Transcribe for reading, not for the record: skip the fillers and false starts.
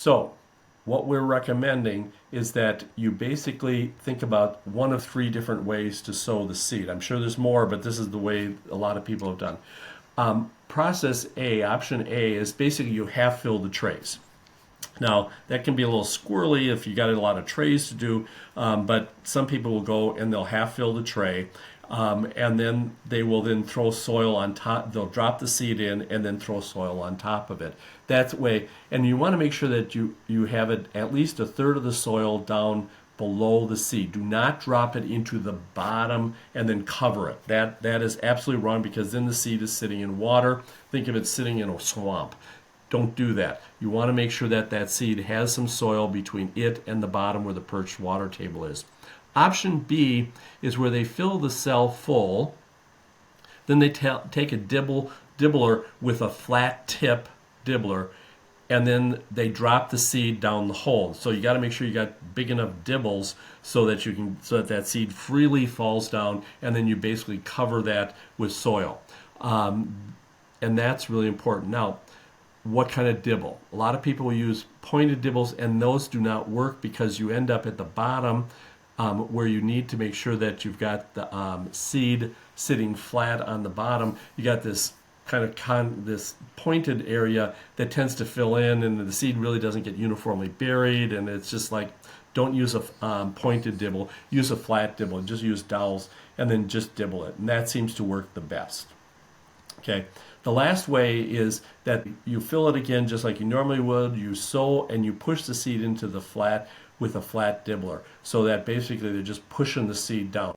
So, what we're recommending is that you basically think about one of three different ways to sow the seed. I'm sure there's more, but this is the way a lot of people have done. Process A, option A, is basically you half fill the trays. Now, that can be a little squirrely if you got a lot of trays to do, but some people will go and they'll half fill the tray, and then they will then throw soil on top. They'll drop the seed in and then throw soil on top of it. That's the way, and you want to make sure that you have it at least a third of the soil down below the seed. Do not drop it into the bottom and then cover it. That is absolutely wrong because then the seed is sitting in water. Think of it sitting in a swamp. Don't do that. You want to make sure that that seed has some soil between it and the bottom where the perched water table is. Option B is where they fill the cell full. Then they take a dibbler with a flat tip dibbler, and then they drop the seed down the hole. So you got to make sure you got big enough dibbles so that that seed freely falls down, and then you basically cover that with soil. And that's really important. Now, what kind of dibble? A lot of people will use pointed dibbles, and those do not work because you end up at the bottom where you need to make sure that you've got the seed sitting flat on the bottom. You got this this pointed area that tends to fill in, and the seed really doesn't get uniformly buried, and it's just like, don't use a pointed dibble. Use a flat dibble. Just use dowels, and then just dibble it, and that seems to work the best. Okay. The last way is that you fill it again just like you normally would. You sow and you push the seed into the flat with a flat dibbler, so that basically they're just pushing the seed down.